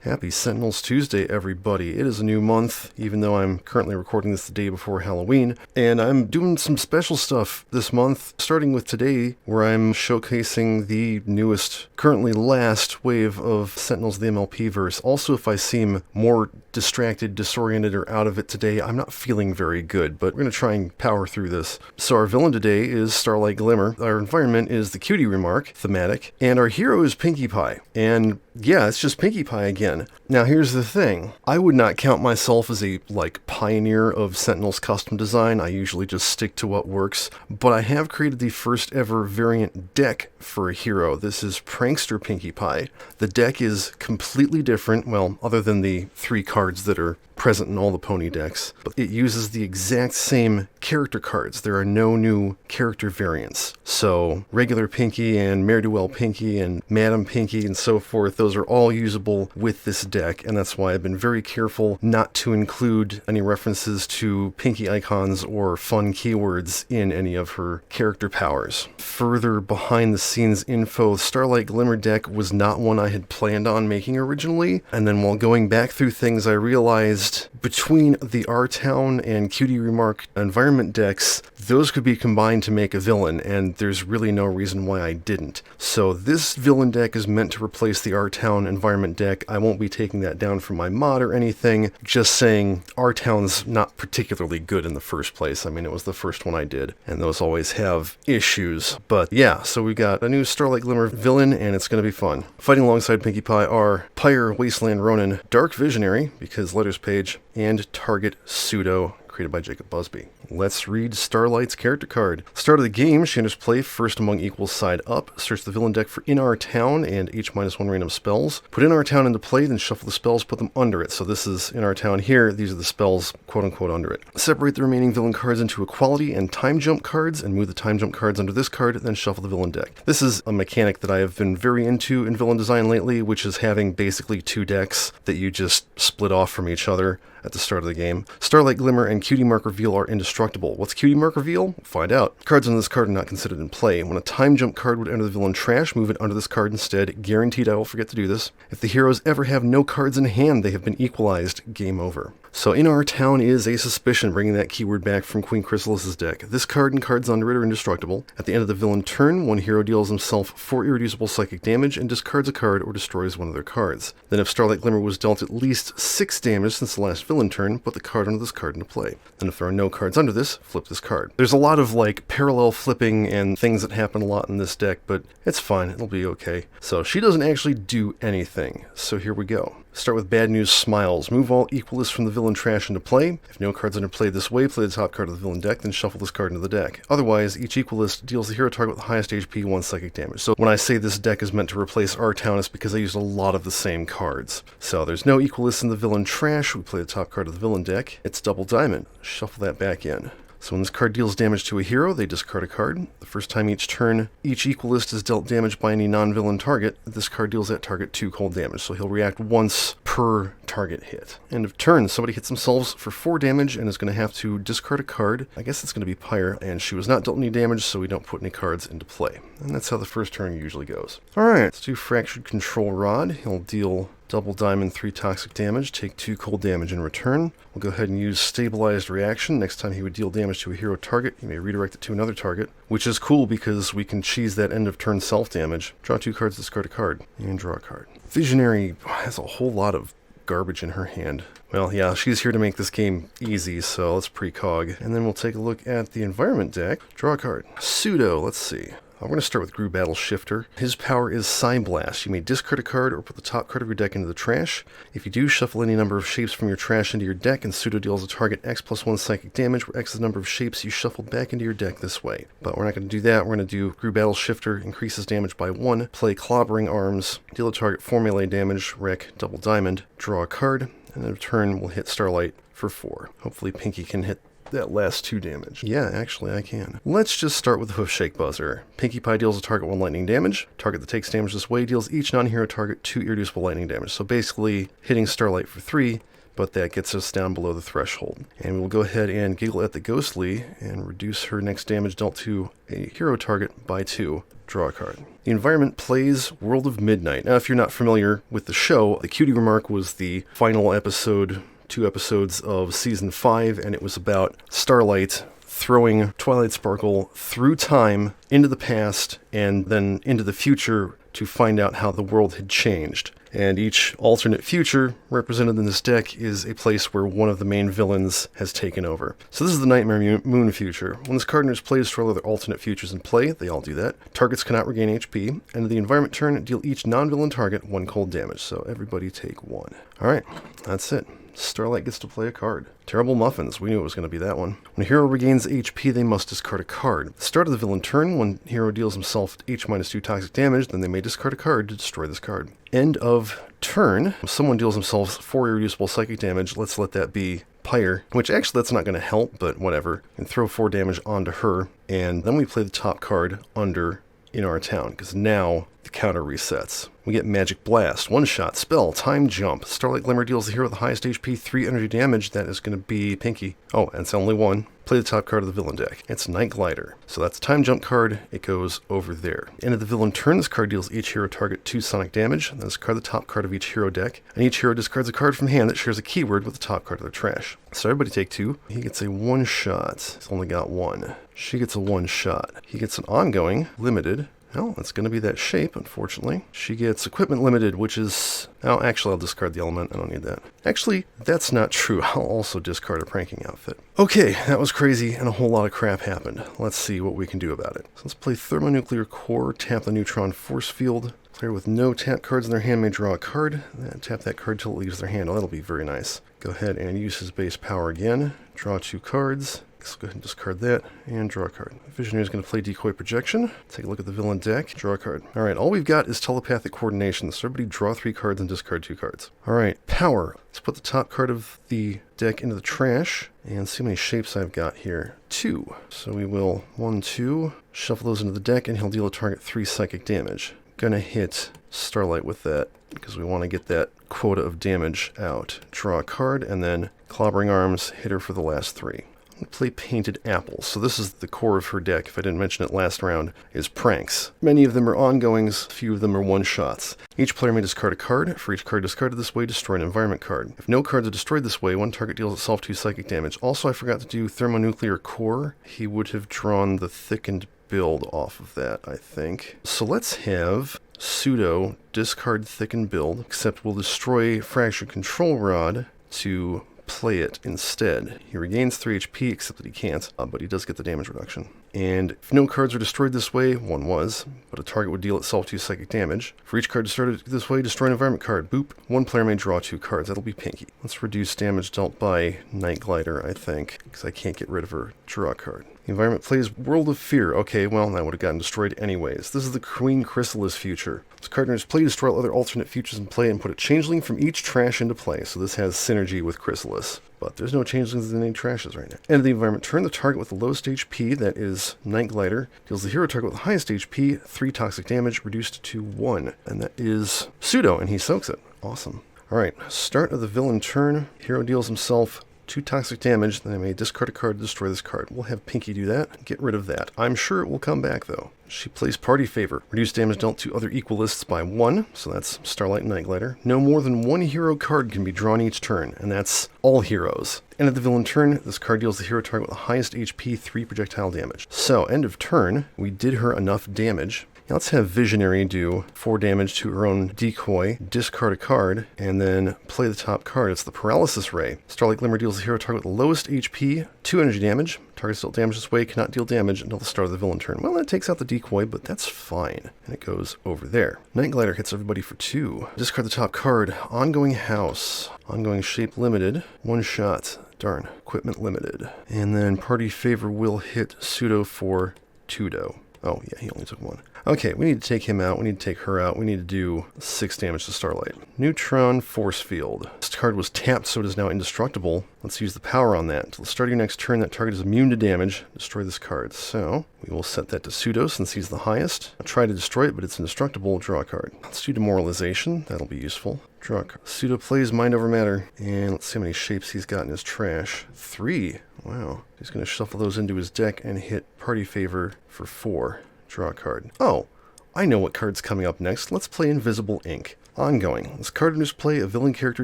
Happy Sentinels Tuesday, everybody. It is a new month, even though I'm currently recording this the day before Halloween, and I'm doing some special stuff this month, starting with today, where I'm showcasing the newest, currently last wave of Sentinels of the MLP verse. Also, if I seem more distracted, disoriented, or out of it today, I'm not feeling very good, but we're going to try and power through this. So our villain today is Starlight Glimmer, our environment is the cutie remark, thematic, and our hero is Pinkie Pie. And yeah, it's just Pinkie Pie again. Now here's the thing, I would not count myself as a, pioneer of Sentinels custom design. I usually just stick to what works, but I have created the first ever variant deck for a hero. This is Prankster Pinkie Pie. The deck is completely different, well, other than the 3 cards that are present in all the pony decks, but it uses the exact same character cards. There are no new character variants. So regular Pinkie and Ne'er-do-well Pinkie and Madam Pinkie and so forth, those are all usable with this deck, and that's why I've been very careful not to include any references to Pinkie icons or fun keywords in any of her character powers. Further behind the scenes info, Starlight Glimmer deck was not one I had planned on making originally, and then while going back through things I realized between the R-Town and Cutie Remark environment decks, those could be combined to make a villain, and there's really no reason why I didn't. So this villain deck is meant to replace the R-Town environment deck. I won't be taking that down from my mod or anything, just saying R-Town's not particularly good in the first place. I mean, it was the first one I did, and those always have issues. But yeah, so we got a new Starlight Glimmer villain, and it's going to be fun. Fighting alongside Pinkie Pie are Pyre, Wasteland Ronin, Dark Visionary, because letters page, and Target Pseudo, created by Jacob Busby. Let's read Starlight's character card. Start of the game, she enters play first among equals side up. Search the villain deck for In Our Town and H-1 random spells. Put In Our Town into play, then shuffle the spells, put them under it. So this is In Our Town here, these are the spells quote-unquote under it. Separate the remaining villain cards into equality and time jump cards, and move the time jump cards under this card, then shuffle the villain deck. This is a mechanic that I have been very into in villain design lately, which is having basically 2 decks that you just split off from each other at the start of the game. Starlight Glimmer and Cutie Mark Reveal are indestructible. What's Cutie Mark Reveal? Find out. Cards on this card are not considered in play. When a time jump card would enter the villain trash, move it under this card instead. Guaranteed I will forget to do this. If the heroes ever have no cards in hand, they have been equalized. Game over. So In Our Town is a suspicion, bringing that keyword back from Queen Chrysalis's deck. This card and cards under it are indestructible. At the end of the villain turn, one hero deals himself 4 irreducible psychic damage and discards a card or destroys one of their cards. Then if Starlight Glimmer was dealt at least 6 damage since the last villain turn, put the card under this card into play. Then if there are no cards under this, flip this card. There's a lot of parallel flipping and things that happen a lot in this deck, but it's fine, it'll be okay. So she doesn't actually do anything. So here we go. Start with Bad News Smiles. Move all equalists from the villain trash into play. If no cards under play this way, play the top card of the villain deck, then shuffle this card into the deck. Otherwise, each equalist deals the hero target with the highest HP 1 psychic damage. So when I say this deck is meant to replace R-Town, it's because I used a lot of the same cards. So there's no equalists in the villain trash. We play the top card of the villain deck. It's Double Diamond. Shuffle that back in. So when this card deals damage to a hero, they discard a card. The first time each turn, each equalist is dealt damage by any non-villain target. This card deals that target 2 cold damage, so he'll react once per target hit. End of turn, somebody hits themselves for 4 damage and is going to have to discard a card. I guess it's going to be Pyre, and she was not dealt any damage, so we don't put any cards into play. And that's how the first turn usually goes. Alright, let's do Fractured Control Rod. He'll deal Double Diamond 3 toxic damage, take 2 cold damage in return. We'll go ahead and use Stabilized Reaction. Next time he would deal damage to a hero target, he may redirect it to another target, which is cool because we can cheese that end of turn self-damage. Draw 2 cards, discard a card, and draw a card. Visionary has a whole lot of garbage in her hand. Well, yeah, she's here to make this game easy, so let's precog. And then we'll take a look at the environment deck. Draw a card. Pseudo, let's see. We're going to start with Grew Battle Shifter. His power is Psyblast. You may discard a card or put the top card of your deck into the trash. If you do, shuffle any number of shapes from your trash into your deck, and Pseudo deals a target X+1 psychic damage, where X is the number of shapes you shuffled back into your deck this way. But we're not going to do that. We're going to do Grew Battle Shifter, increases damage by 1, play Clobbering Arms, deal a target 4 melee damage, wreck Double Diamond, draw a card, and then in turn we'll hit Starlight for 4. Hopefully Pinkie can hit that last 2 damage. Yeah, actually I can. Let's just start with the Hoof Shake Buzzer. Pinkie Pie deals a target 1 lightning damage. Target that takes damage this way deals each non-hero target 2 irreducible lightning damage. So basically, hitting Starlight for 3 but that gets us down below the threshold. And we'll go ahead and giggle at the ghostly and reduce her next damage dealt to a hero target by 2. Draw a card. The environment plays World of Midnight. Now, if you're not familiar with the show, the Cutie Remark was the final episode, 2 episodes of Season 5, and it was about Starlight throwing Twilight Sparkle through time into the past and then into the future to find out how the world had changed. And each alternate future represented in this deck is a place where one of the main villains has taken over. So this is the Nightmare Moon future. When this card enters play, destroy other alternate futures in play. They all do that. Targets cannot regain HP. End of the environment turn, deal each non-villain target 1 cold damage. So everybody take 1. Alright, that's it. Starlight gets to play a card. Terrible Muffins. We knew it was going to be that one. When a hero regains HP, they must discard a card. At the start of the villain turn, when a hero deals himself H-2 toxic damage, then they may discard a card to destroy this card. End of turn. If someone deals themselves 4 irreducible psychic damage, let's let that be Pyre, which actually that's not going to help, but whatever. And throw 4 damage onto her, and then we play the top card under in our town, because now the counter resets. We get Magic Blast, 1-shot, spell, time jump. Starlight Glimmer deals the hero with the highest HP 3 energy damage. That is going to be Pinkie. Oh, and it's only 1. Play the top card of the villain deck. It's Night Glider. So that's a time jump card. It goes over there. End of the villain turn, this card deals each hero target 2 sonic damage. Then discard the top card of each hero deck. And each hero discards a card from hand that shares a keyword with the top card of their trash. So everybody take 2. He gets a 1-shot. He's only got 1. She gets a 1-shot. He gets an ongoing, limited. Well, that's going to be that shape, unfortunately. She gets equipment limited, which is... Oh, actually, I'll discard the element. I don't need that. Actually, that's not true. I'll also discard a pranking outfit. Okay, that was crazy, and a whole lot of crap happened. Let's see what we can do about it. So let's play Thermonuclear Core, tap the Neutron Force Field. Player with no tap cards in their hand may draw a card. Then tap that card till it leaves their hand. Oh, that'll be very nice. Go ahead and use his base power again. Draw 2 cards. Let's go ahead and discard that, and draw a card. Visionary is going to play Decoy Projection. Take a look at the villain deck, draw a card. Alright, all we've got is Telepathic Coordination, so everybody draw 3 cards and discard 2 cards. Alright, Power. Let's put the top card of the deck into the trash, and see how many shapes I've got here. 2. So we will 1, 2, shuffle those into the deck, and he'll deal a target 3 psychic damage. Gonna hit Starlight with that, because we want to get that quota of damage out. Draw a card, and then Clobbering Arms, hit her for the last 3. We'll play Painted Apples. So this is the core of her deck, if I didn't mention it last round, is pranks. Many of them are ongoings, few of them are one-shots. Each player may discard a card. For each card discarded this way, destroy an environment card. If no cards are destroyed this way, one target deals itself 2 psychic damage. Also, I forgot to do Thermonuclear Core. He would have drawn the thickened build off of that, I think. So let's have Pseudo discard thickened build, except we'll destroy Fractured Control Rod to play it instead. He regains 3 HP, except that he can't, but he does get the damage reduction. And if no cards are destroyed this way, one was, but a target would deal itself 2 psychic damage. For each card destroyed this way, destroy an environment card. Boop. One player may draw 2 cards. That'll be Pinkie. Let's reduce damage dealt by Night Glider, I think, because I can't get rid of her. Draw a card. The environment plays World of Fear. Okay, well, that would have gotten destroyed anyways. This is the Queen Chrysalis future. This card enters play, destroy all other alternate futures in play, and put a changeling from each trash into play. So this has synergy with Chrysalis. But there's no changelings in any trashes right now. End of the environment turn, the target with the lowest HP, that is Night Glider, deals the hero target with the highest HP 3 toxic damage, reduced to 1. And that is Pseudo, and he soaks it. Awesome. Alright, start of the villain turn. Hero deals himself 2 toxic damage, then I may discard a card to destroy this card. We'll have Pinkie do that. Get rid of that. I'm sure it will come back, though. She plays Party Favor. Reduce damage dealt to other equalists by 1, so that's Starlight and Night Glider. No more than 1 hero card can be drawn each turn, and that's all heroes. End of the villain turn, this card deals the hero target with the highest HP 3 projectile damage. So, end of turn, we did her enough damage. Now let's have Visionary do 4 damage to her own decoy, discard a card, and then play the top card. It's the Paralysis Ray. Starlight Glimmer deals the hero target with the lowest HP, 2 energy damage. Target dealt damage this way cannot deal damage until the start of the villain turn. Well, that takes out the decoy, but that's fine. And it goes over there. Night Glider hits everybody for 2. Discard the top card. Ongoing House. Ongoing Shape limited. 1 shot. Darn. Equipment limited. And then Party Favor will hit Pseudo for 2 dough. Oh, yeah, he only took 1. Okay, we need to take him out. We need to take her out. We need to do 6 damage to Starlight. Neutron Force Field. This card was tapped, so it is now indestructible. Let's use the power on that. Until the start of your next turn, that target is immune to damage. Destroy this card. So, we will set that to pseudo since he's the highest. I'll try to destroy it, but it's indestructible. Draw a card. Let's do demoralization. That'll be useful. Draw a card. Pseudo plays Mind Over Matter. And let's see how many shapes he's got in his trash. 3. Wow. He's going to shuffle those into his deck and hit Party Favor for 4. Draw a card. Oh, I know what card's coming up next. Let's play Invisible Ink. Ongoing. This card enters play, a villain character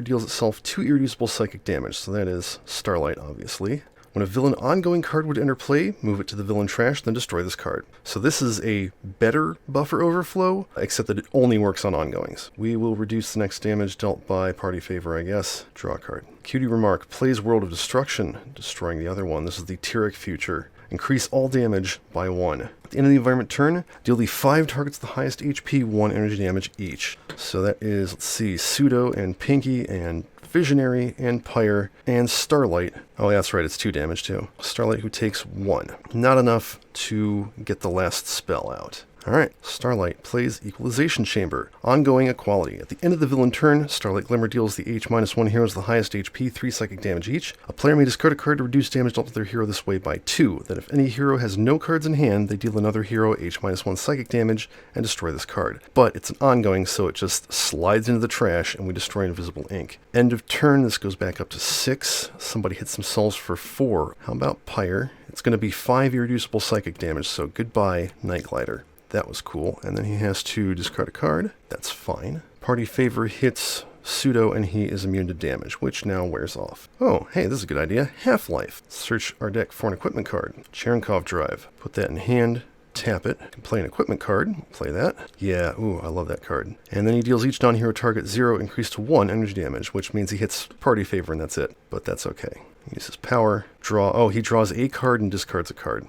deals itself 2 irreducible psychic damage. So that is Starlight, obviously. When a villain ongoing card would enter play, move it to the villain trash, then destroy this card. So this is a better buffer overflow, except that it only works on ongoings. We will reduce the next damage dealt by Party Favor, I guess. Draw a card. Cutie Remark. Plays World of Destruction, destroying the other one. This is the Tyrek Future. Increase all damage by 1. At the end of the environment turn, deal the 5 targets the highest HP 1 energy damage each. So that is, let's see, Pseudo and Pinkie and Visionary and Pyre and Starlight. Oh, that's right, it's 2 damage too. Starlight who takes 1. Not enough to get the last spell out. Alright, Starlight plays Equalization Chamber. Ongoing equality. At the end of the villain turn, Starlight Glimmer deals the H-1 heroes the highest HP, 3 psychic damage each. A player may discard a card to reduce damage dealt to their hero this way by 2. Then if any hero has no cards in hand, they deal another hero H-1 psychic damage and destroy this card. But it's an ongoing, so it just slides into the trash and we destroy Invisible Ink. End of turn, this goes back up to 6. Somebody hits themselves for 4. How about Pyre? It's going to be 5 irreducible psychic damage, so goodbye, Night Glider. That was cool. And then he has to discard a card. That's fine. Party Favor hits Pseudo and he is immune to damage, which now wears off. Oh, hey, this is a good idea. Half-Life. Search our deck for an equipment card. Cherenkov Drive. Put that in hand. Tap it. Can play an equipment card. Play that. Yeah, ooh, I love that card. And then he deals each non-hero target 0 increased to 1 energy damage, which means he hits Party Favor and that's it. But that's okay. He uses power. Draw. Oh, he draws a card and discards a card.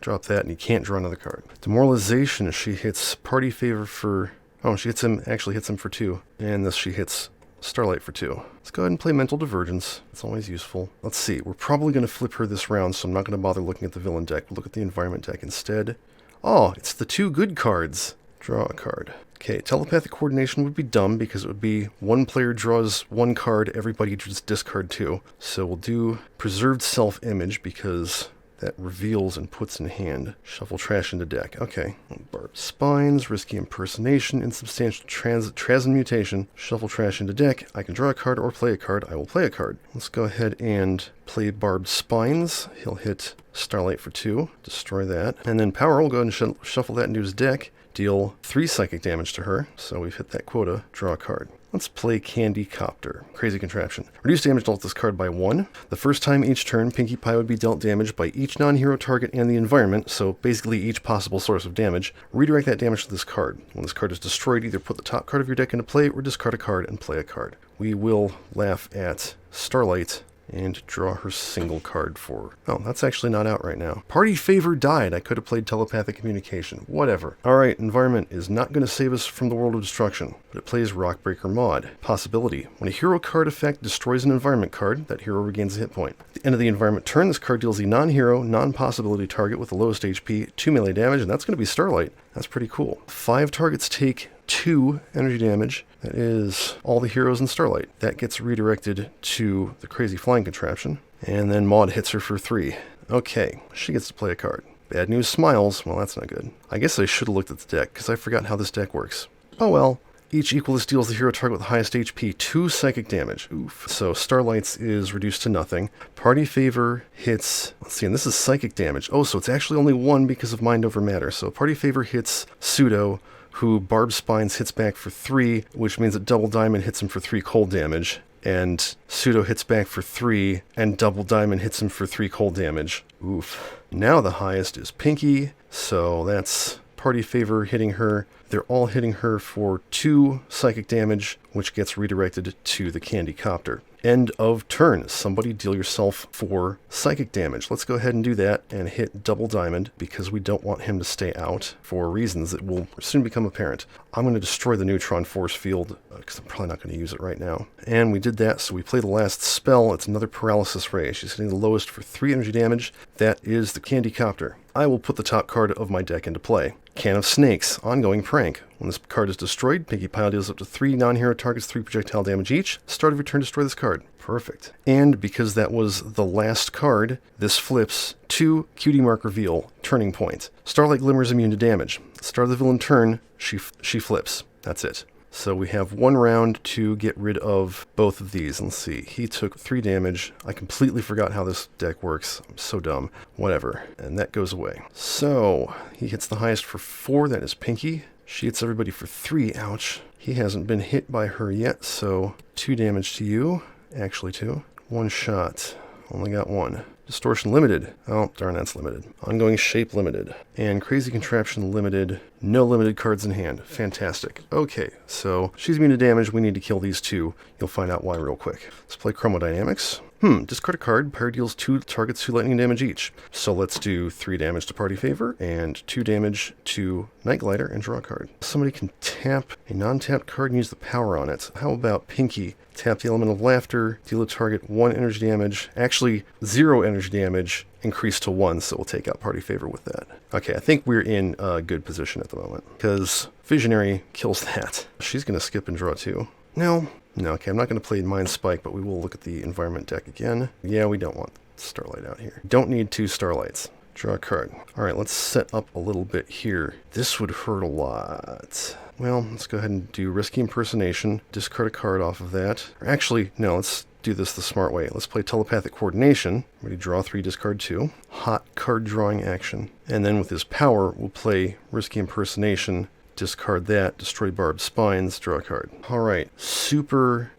Drop that, and he can't draw another card. Demoralization, she hits Party Favor for... Oh, she hits him, actually hits him for 2. And this, she hits Starlight for 2. Let's go ahead and play Mental Divergence. It's always useful. Let's see, we're probably going to flip her this round, so I'm not going to bother looking at the villain deck. We'll look at the environment deck instead. Oh, it's the 2 good cards. Draw a card. Okay, Telepathic Coordination would be dumb because it would be 1 player draws 1 card, everybody just discard 2. So we'll do Preserved Self-Image because... that reveals and puts in hand. Shuffle trash into deck. Okay. Barbed Spines, Risky Impersonation, Insubstantial Transmutation. Shuffle trash into deck. I can draw a card or play a card. I will play a card. Let's go ahead and play Barbed Spines. He'll hit Starlight for 2. Destroy that. And then Power will go ahead and shuffle that into his deck. Deal 3 psychic damage to her. So we've hit that quota. Draw a card. Let's play Candy Copter. Crazy contraption. Reduce damage dealt this card by 1. The first time each turn, Pinkie Pie would be dealt damage by each non-hero target and the environment, so basically each possible source of damage. Redirect that damage to this card. When this card is destroyed, either put the top card of your deck into play or discard a card and play a card. We will laugh at Starlight and draw her single card for... Oh, that's actually not out right now. Party Favor died. I could have played Telepathic Communication. Whatever. Alright, environment is not going to save us from the World of Destruction, but it plays Rockbreaker Mod. Possibility. When a hero card effect destroys an environment card, that hero regains a hit point. At the end of the environment turn, this card deals a non-hero, non-possibility target with the lowest HP 2 melee damage, and that's going to be Starlight. That's pretty cool. 5 targets take 2 energy damage. That is all the heroes in Starlight. That gets redirected to the crazy flying contraption. And then Maud hits her for 3. Okay, she gets to play a card. Bad news smiles. Well, that's not good. I guess I should have looked at the deck, because I forgot how this deck works. Oh well. Each equalist deals the hero target with the highest HP 2 psychic damage. Oof. So Starlight's is reduced to nothing. Party Favor hits... Let's see, and this is psychic damage. Oh, so it's actually only 1 because of Mind Over Matter. So Party Favor hits Pseudo, who Barbed Spines hits back for 3, which means that Double Diamond hits him for 3 cold damage. And Pseudo hits back for 3, and Double Diamond hits him for 3 cold damage. Oof. Now the highest is Pinkie, so that's Party Favor hitting her. They're all hitting her for 2 psychic damage, which gets redirected to the Candy Copter. End of turn. Somebody deal yourself 4 psychic damage. Let's go ahead and do that and hit Double Diamond because we don't want him to stay out for reasons that will soon become apparent. I'm going to destroy the neutron force field because I'm probably not going to use it right now. And we did that, so we play the last spell. It's another Paralysis Ray. She's hitting the lowest for 3 energy damage. That is the Candy Copter. I will put the top card of my deck into play. Can of Snakes, Ongoing Prank. When this card is destroyed, Pinkie Pile deals up to 3 non-hero targets 3 projectile damage each. Start of your turn, destroy this card. Perfect. And because that was the last card, this flips to Cutie Mark Reveal, Turning Point. Starlight Glimmer is immune to damage. Start of the villain turn, she flips. That's it. So we have 1 round to get rid of both of these. Let's see. He took 3 damage. I completely forgot how this deck works. I'm so dumb. Whatever. And that goes away. So he hits the highest for 4. That is Pinkie. She hits everybody for 3. Ouch. He hasn't been hit by her yet, so 2 damage to you. Actually 2. 1 shot. Only got 1. Distortion limited. Oh, darn, that's limited. Ongoing Shape limited. And Crazy Contraption limited. No limited cards in hand. Fantastic. Okay, so she's immune to damage. We need to kill these 2. You'll find out why real quick. Let's play Chromodynamics. Discard a card. Pyre deals 2 targets 2 lightning damage each. So let's do 3 damage to Party Favor and 2 damage to Night Glider and draw a card. Somebody can tap a non-tapped card and use the power on it. How about Pinkie? Tap the Element of Laughter, deal a target 1 energy damage, actually 0 energy damage, increase to 1, so we'll take out Party Favor with that. Okay, I think we're in a good position at the moment, because Visionary kills that. She's going to skip and draw 2. No, okay, I'm not going to play Mind Spike, but we will look at the environment deck again. Yeah, we don't want Starlight out here. Don't need 2 Starlights. Draw a card. Alright, let's set up a little bit here. This would hurt a lot. Well, let's go ahead and do Risky Impersonation. Discard a card off of that. Actually, no, let's do this the smart way. Let's play Telepathic Coordination. Ready, draw 3, discard 2. Hot card drawing action. And then with his power, we'll play Risky Impersonation. Discard that, destroy Barbed Spines, draw a card. Alright, super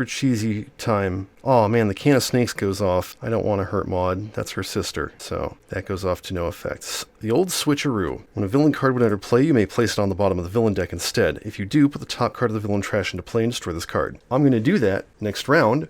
cheesy time. Oh man, the Can of Snakes goes off. I don't want to hurt Maud. That's her sister. So that goes off to no effect. The old switcheroo. When a villain card would enter play, you may place it on the bottom of the villain deck instead. If you do, put the top card of the villain trash into play and destroy this card. I'm going to do that next round.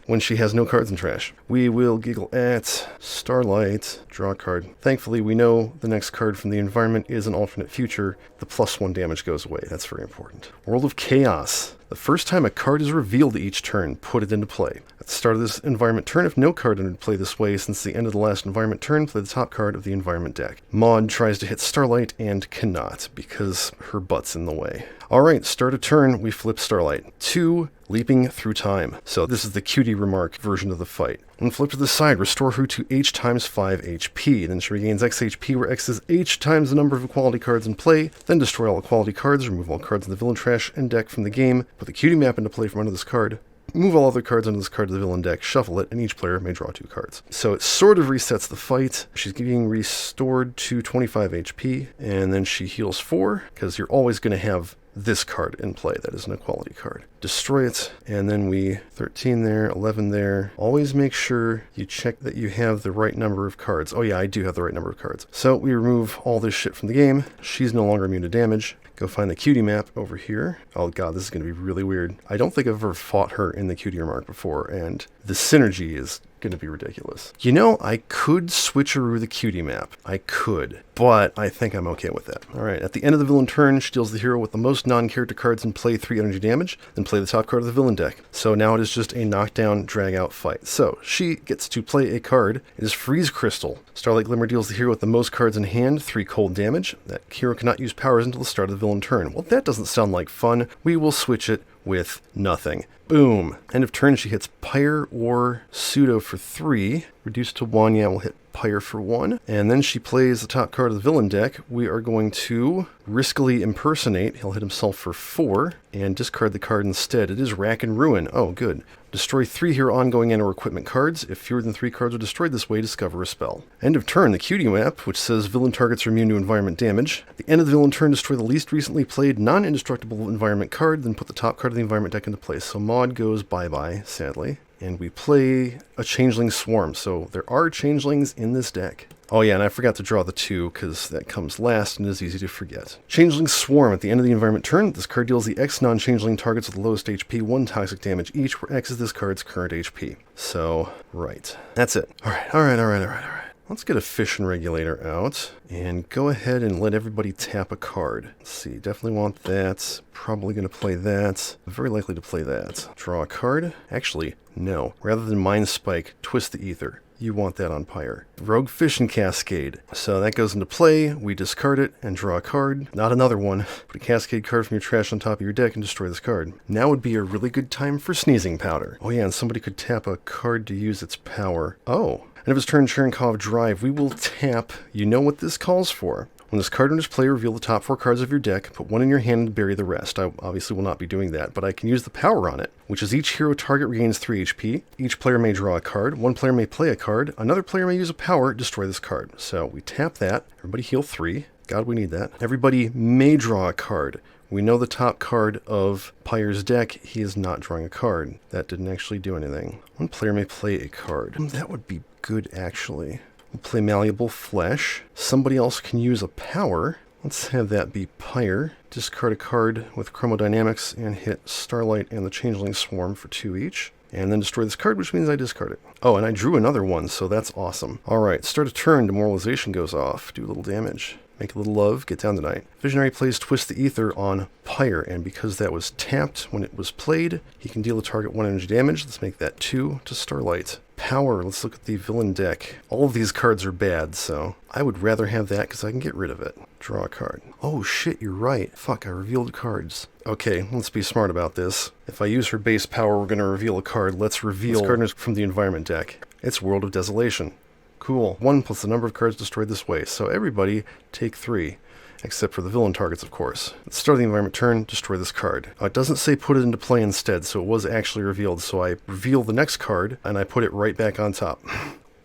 When she has no cards in trash. We will giggle at Starlight. Draw a card. Thankfully, we know the next card from the environment is an alternate future. The +1 damage goes away. That's very important. World of Chaos. The first time a card is revealed each turn, put it into play. At the start of this environment turn, if no card entered play this way since the end of the last environment turn, play the top card of the environment deck. Maud tries to hit Starlight and cannot because her butt's in the way. Alright, start a turn, we flip Starlight. 2, Leaping Through Time. So this is the Cutie Remark version of the fight. When flipped to the side, restore her to H times 5 HP. Then she regains X HP, where X is H times the number of equality cards in play. Then destroy all equality cards, remove all cards in the villain trash and deck from the game, put the Cutie map into play from under this card, move all other cards under this card to the villain deck, shuffle it, and each player may draw 2 cards. So it sort of resets the fight. She's getting restored to 25 HP, and then she heals 4, because you're always going to have this card in play. That is an equality card. Destroy it, and then we 13 there, 11 there. Always make sure you check that you have the right number of cards. Oh yeah, I do have the right number of cards. So we remove all this shit from the game. She's no longer immune to damage. Go find the Cutie map over here. Oh god, this is going to be really weird. I don't think I've ever fought her in the Cutie Remark before, and the synergy is going to be ridiculous. You know, I could switcheroo the Cutie map. I could, but I think I'm okay with that. Alright, at the end of the villain turn, she deals the hero with the most non-character cards in play 3 energy damage, then play the top card of the villain deck. So now it is just a knockdown, drag-out fight. So she gets to play a card. It is Freeze Crystal. Starlight Glimmer deals the hero with the most cards in hand, 3 cold damage. That hero cannot use powers until the start of the villain turn. Well, that doesn't sound like fun. We will switch it with nothing. Boom. End of turn, she hits Pyre or Pseudo for 3. Reduced to 1, yeah, we'll hit Pyre for 1. And then she plays the top card of the villain deck. We are going to Riskily Impersonate. He'll hit himself for 4 and discard the card instead. It is Rack and Ruin. Oh, good. Destroy 3 hero ongoing and or equipment cards. If fewer than 3 cards are destroyed this way, discover a spell. End of turn, the Cutie map, which says villain targets are immune to environment damage. At the end of the villain turn, destroy the least recently played non-indestructible environment card, then put the top card of the environment deck into place. So Maud goes bye-bye, sadly. And we play a Changeling Swarm. So there are Changelings in this deck. Oh yeah, and I forgot to draw the 2, because that comes last and is easy to forget. Changeling Swarm. At the end of the environment turn, this card deals the X non-changeling targets with the lowest HP 1 toxic damage each, where X is this card's current HP. So, right. That's it. Alright. Let's get a Fission Regulator out, and go ahead and let everybody tap a card. Let's see, definitely want that. Probably going to play that. Very likely to play that. Draw a card. Actually, no. Rather than Mind Spike, Twist the Ether. You want that on Pyre. Rogue Fission Cascade. So that goes into play, we discard it, and draw a card. Not another one. Put a Cascade card from your trash on top of your deck and destroy this card. Now would be a really good time for Sneezing Powder. Oh yeah, and somebody could tap a card to use its power. Oh. And if it's turn Cherenkov Drive, we will tap, you know what this calls for. When this card enters play, reveal the top 4 cards of your deck, put one in your hand and bury the rest. I obviously will not be doing that, but I can use the power on it, which is each hero target regains 3 HP. Each player may draw a card, one player may play a card, another player may use a power, destroy this card. So we tap that, everybody heal 3. God, we need that. Everybody may draw a card. We know the top card of Pyre's deck, he is not drawing a card. That didn't actually do anything. One player may play a card. That would be good, actually. We'll play Malleable Flesh. Somebody else can use a power. Let's have that be Pyre. Discard a card with Chromodynamics and hit Starlight and the Changeling Swarm for 2 each. And then destroy this card, which means I discard it. Oh, and I drew another one, so that's awesome. Alright, start a turn, Demoralization goes off. Do a little damage. Make a little love, get down tonight. Visionary plays Twist the Ether on Pyre, and because that was tapped when it was played, he can deal a target 1 energy damage. Let's make that 2 to Starlight. Power, let's look at the villain deck. All of these cards are bad, so I would rather have that because I can get rid of it. Draw a card. Oh shit, you're right. Fuck, I revealed cards. Okay, let's be smart about this. If I use her base power, we're going to reveal a card. Let's reveal this card from the environment deck. It's World of Desolation. Cool. 1 plus the number of cards destroyed this way. So everybody take 3. Except for the villain targets, of course. At the start of the environment turn, destroy this card. It doesn't say put it into play instead, so it was actually revealed. So I reveal the next card, and I put it right back on top.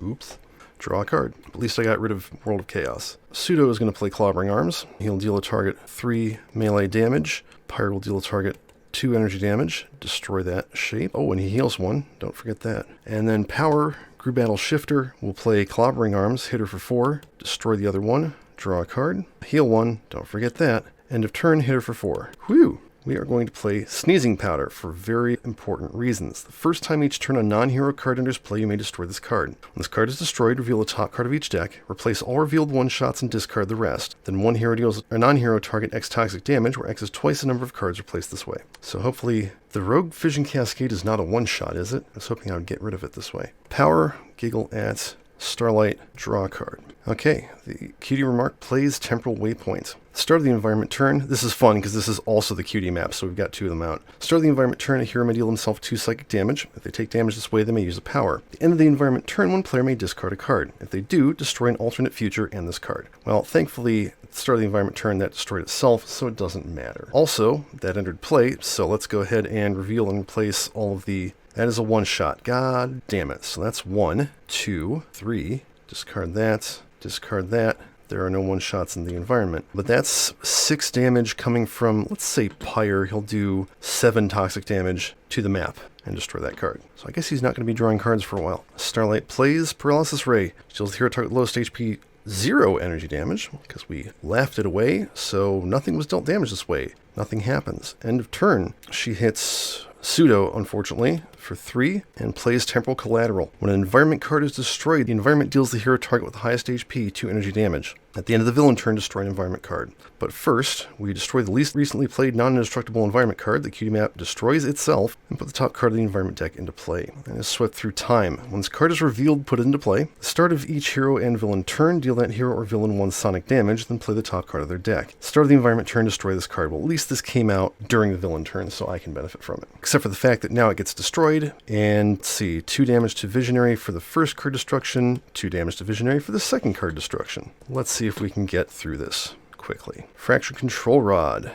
Oops. Draw a card. At least I got rid of World of Chaos. Pseudo is going to play Clobbering Arms. He'll deal a target 3 melee damage. Pyre will deal a target 2 energy damage. Destroy that shape. Oh, and he heals 1. Don't forget that. And then Power, Crew Battle Shifter, will play Clobbering Arms. Hit her for 4. Destroy the other one. Draw a card. Heal 1. Don't forget that. End of turn, hit her for 4. Whew! We are going to play Sneezing Powder for very important reasons. The first time each turn a non-hero card enters play, you may destroy this card. When this card is destroyed, reveal the top card of each deck, replace all revealed one-shots and discard the rest. Then one hero deals a non-hero target X toxic damage, where X is twice the number of cards replaced this way. So hopefully, the Rogue Fission Cascade is not a one-shot, is it? I was hoping I would get rid of it this way. Power, giggle at Starlight, draw a card. Okay, the Cutie Remark plays Temporal Waypoint. Start of the environment turn. This is fun because this is also the Cutie map, so we've got 2 of them out. Start of the environment turn, a hero may deal himself 2 psychic damage. If they take damage this way, they may use a power. At the end of the environment turn, one player may discard a card. If they do, destroy an alternate future and this card. Well, thankfully, at the start of the environment turn, that destroyed itself, so it doesn't matter. Also, that entered play, so let's go ahead and reveal and replace all of the... That is a one-shot. God damn it. So that's 1, 2, 3. Discard that. Discard that. There are no one-shots in the environment. But that's 6 damage coming from, let's say, Pyre. He'll do 7 toxic damage to the map and destroy that card. So I guess he's not going to be drawing cards for a while. Starlight plays Paralysis Ray. Deals the hero target lowest HP 0 energy damage, because we laughed it away, so nothing was dealt damage this way. Nothing happens. End of turn. She hits Pseudo, unfortunately, for 3, and plays Temporal Collateral. When an environment card is destroyed, the environment deals the hero target with the highest HP 2 energy damage. At the end of the villain turn, destroy an environment card. But first, we destroy the least recently played non-indestructible environment card. The Cutie map destroys itself, and put the top card of the environment deck into play. And is swept through time. When this card is revealed, put it into play. The start of each hero and villain turn, deal that hero or villain 1 sonic damage, then play the top card of their deck. Start of the environment turn, destroy this card. Well, at least this came out during the villain turn, so I can benefit from it. Except for the fact that now it gets destroyed, and let's see, 2 damage to Visionary for the first card destruction, 2 damage to Visionary for the second card destruction. Let's see if we can get through this quickly. Fracture Control Rod.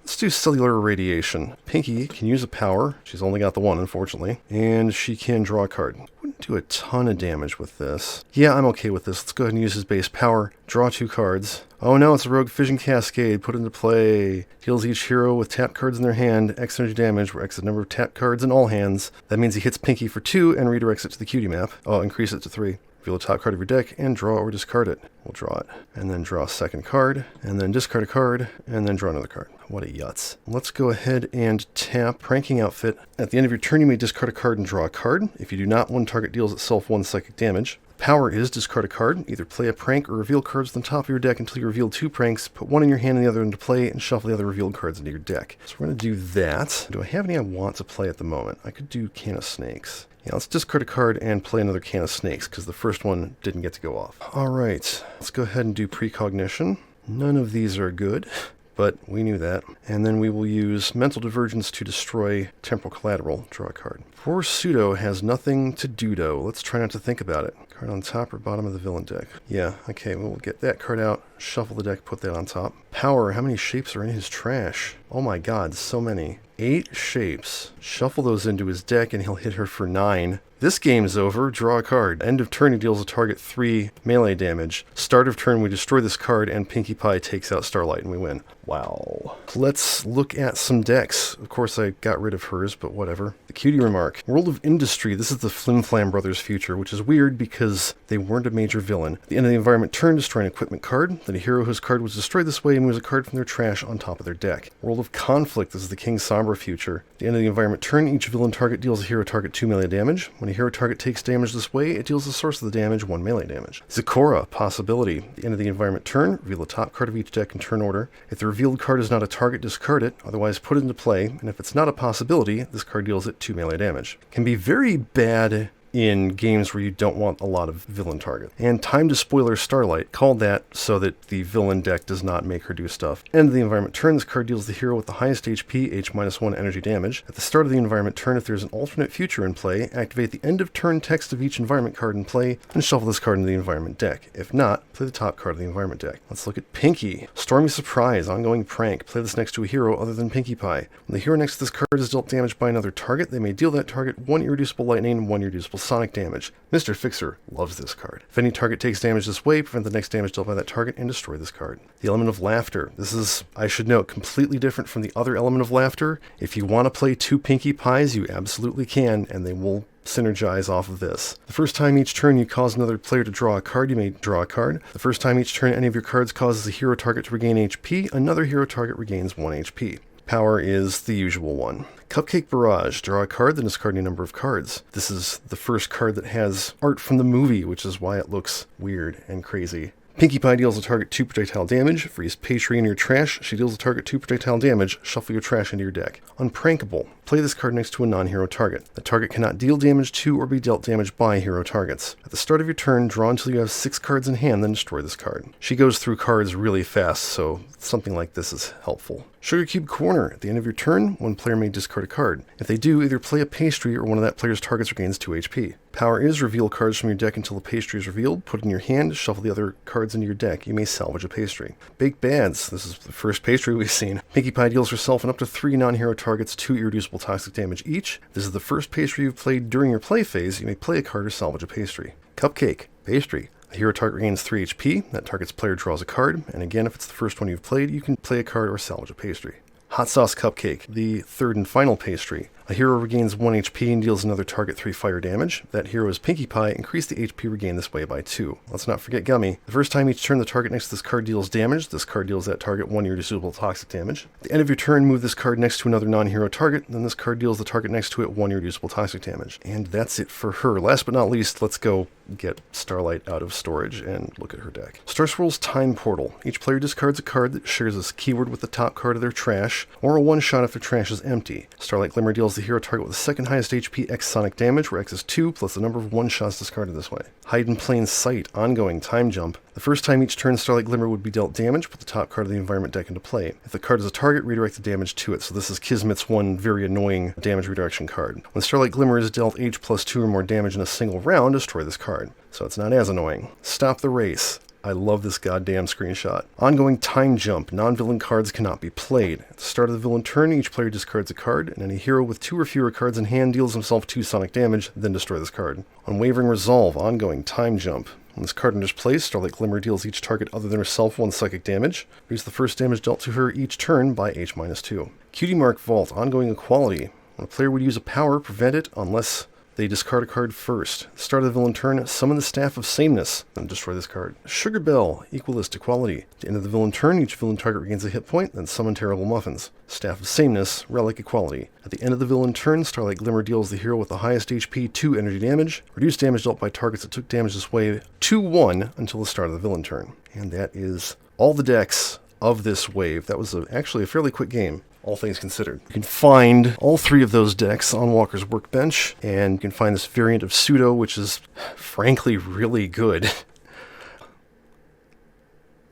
Let's do Cellular Irradiation. Pinkie can use a power. She's only got the 1, unfortunately. And she can draw a card. Wouldn't do a ton of damage with this. Yeah, I'm okay with this. Let's go ahead and use his base power. Draw 2 cards. Oh no, it's a Rogue Fission Cascade. Put into play. Deals each hero with tap cards in their hand X energy damage, where X is the number of tap cards in all hands. That means he hits Pinkie for 2 and redirects it to the Cutie map. Oh, increase it to 3. reveal the top card of your deck, and draw or discard it. We'll draw it, and then draw a second card, and then discard a card, and then draw another card. What a yutz. Let's go ahead and tap Pranking Outfit. At the end of your turn, you may discard a card and draw a card. If you do not, one target deals itself 1 psychic damage. Power is discard a card, either play a prank or reveal cards on the top of your deck until you reveal 2 pranks, put one in your hand and the other into play, and shuffle the other revealed cards into your deck. So we're going to do that. Do I have any I want to play at the moment? I could do Can of Snakes. Yeah, let's discard a card and play another Can of Snakes, because the first one didn't get to go off. Alright, let's go ahead and do Precognition. None of these are good, but we knew that. And then we will use Mental Divergence to destroy Temporal Collateral. Draw a card. Poor Pseudo has nothing to do, though. Let's try not to think about it. Card on top or bottom of the villain deck. Yeah, okay, we'll get that card out, shuffle the deck, put that on top. Power, how many shapes are in his trash? Oh my god, so many. 8 shapes. Shuffle those into his deck and he'll hit her for 9. This game's over. Draw a card. End of turn, he deals a target 3 melee damage. Start of turn, we destroy this card and Pinkie Pie takes out Starlight and we win. Wow. Let's look at some decks. Of course, I got rid of hers, but whatever. The Cutie Remark. World of Industry. This is the Flim Flam Brothers future, which is weird because they weren't a major villain. At the end of the environment turn, destroy an equipment card. Then a hero whose card was destroyed this way moves a card from their trash on top of their deck. World of Conflict. This is the King Sombra future. At the end of the environment turn, each villain target deals a hero target 2 melee damage. When a hero target takes damage this way, it deals the source of the damage 1 melee damage. Zecora. Possibility. At the end of the environment turn, reveal the top card of each deck in turn order. If the revealed card is not a target, discard it, otherwise put it into play, and if it's not a possibility, this card deals it 2 melee damage. Can be very bad in games where you don't want a lot of villain target. And Time to Spoiler Starlight, called that so that the villain deck does not make her do stuff. End of the environment turn, this card deals the hero with the highest HP, H-1 energy damage. At the start of the environment turn, if there's an alternate future in play, activate the end of turn text of each environment card in play, and shuffle this card into the environment deck. If not, play the top card of the environment deck. Let's look at Pinkie. Stormy Surprise, ongoing prank. Play this next to a hero other than Pinkie Pie. When the hero next to this card is dealt damage by another target, they may deal that target 1 irreducible lightning and 1 irreducible sonic damage. Mr. Fixer loves this card. If any target takes damage this way, prevent the next damage dealt by that target and destroy this card. The Element of Laughter. This is, I should note, completely different from the other Element of Laughter. If you want to play 2 Pinkie Pies, you absolutely can, and they will synergize off of this. The first time each turn you cause another player to draw a card, you may draw a card. The first time each turn any of your cards causes a hero target to regain HP, another hero target regains 1 HP. Power is the usual one. Cupcake Barrage. Draw a card, then discard any number of cards. This is the first card that has art from the movie, which is why it looks weird and crazy. Pinkie Pie deals a target 2 projectile damage. Freeze Pastry in your trash. She deals a target 2 projectile damage. Shuffle your trash into your deck. Unprankable. Play this card next to a non-hero target. The target cannot deal damage to or be dealt damage by hero targets. At the start of your turn, draw until you have 6 cards in hand, then destroy this card. She goes through cards really fast, so something like this is helpful. Sugar Cube Corner. At the end of your turn, one player may discard a card. If they do, either play a pastry or one of that player's targets regains 2 HP. Power is reveal cards from your deck until the pastry is revealed. Put it in your hand, shuffle the other cards into your deck. You may salvage a pastry. Baked Bads. This is the first pastry we've seen. Pinkie Pie deals herself and up to 3 non-hero targets 2 irreducible toxic damage each. This is the first pastry you've played during your play phase. You may play a card or salvage a pastry. Cupcake. Pastry. The hero target regains 3 HP. That target's player draws a card. And again, if it's the first one you've played, you can play a card or salvage a pastry. Hot Sauce Cupcake, the third and final pastry. A hero regains 1 HP and deals another target 3 fire damage. That hero is Pinkie Pie. Increase the HP regained this way by 2. Let's not forget Gummy. The first time each turn the target next to this card deals damage. This card deals that target 1 irreducible toxic damage. At the end of your turn, move this card next to another non-hero target. Then this card deals the target next to it 1 irreducible toxic damage. And that's it for her. Last but not least, let's go get Starlight out of storage and look at her deck. Star Swirl's Time Portal. Each player discards a card that shares this keyword with the top card of their trash, or a one-shot if their trash is empty. Starlight Glimmer deals the hero target with the second highest HP X sonic damage, where X is 2, plus the number of one-shots discarded this way. Hide in Plain Sight. Ongoing Time Jump. The first time each turn Starlight Glimmer would be dealt damage, put the top card of the environment deck into play. If the card is a target, redirect the damage to it. So this is Kismet's one very annoying damage redirection card. When Starlight Glimmer is dealt H plus 2 or more damage in a single round, destroy this card. So it's not as annoying. Stop the Race. I love this goddamn screenshot. Ongoing Time Jump. Non-villain cards cannot be played. At the start of the villain turn, each player discards a card, and any hero with 2 or fewer cards in hand deals himself 2 sonic damage, then destroy this card. Unwavering Resolve. Ongoing Time Jump. When this card enters play, Starlight Glimmer deals each target other than herself 1 psychic damage. Reduce the first damage dealt to her each turn by H-2. Cutie Mark Vault. Ongoing Equality. When a player would use a power, prevent it unless they discard a card first. Start of the villain turn, summon the Staff of Sameness, and destroy this card. Sugar Bell, equalist equality. At the end of the villain turn, each villain target regains a hit point, then summon Terrible Muffins. Staff of Sameness, relic equality. At the end of the villain turn, Starlight Glimmer deals the hero with the highest HP 2 energy damage. Reduce damage dealt by targets that took damage this way to 1 until the start of the villain turn. And that is all the decks of this wave. That was actually a fairly quick game, all things considered. You can find all 3 of those decks on Walker's Workbench, and you can find this variant of Pseudo, which is frankly really good,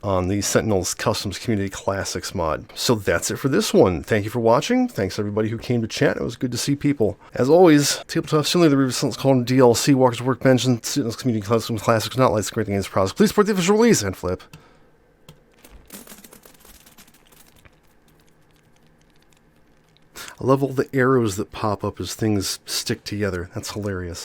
on the Sentinels Customs Community Classics mod. So that's it for this one. Thank you for watching. Thanks everybody who came to chat. It was good to see people. As always, Tabletop Simulator reviews called DLC, Walker's Workbench, and Sentinels Community Customs Classics, not like great games products. Please support the official release and flip. I love all the arrows that pop up as things stick together. That's hilarious.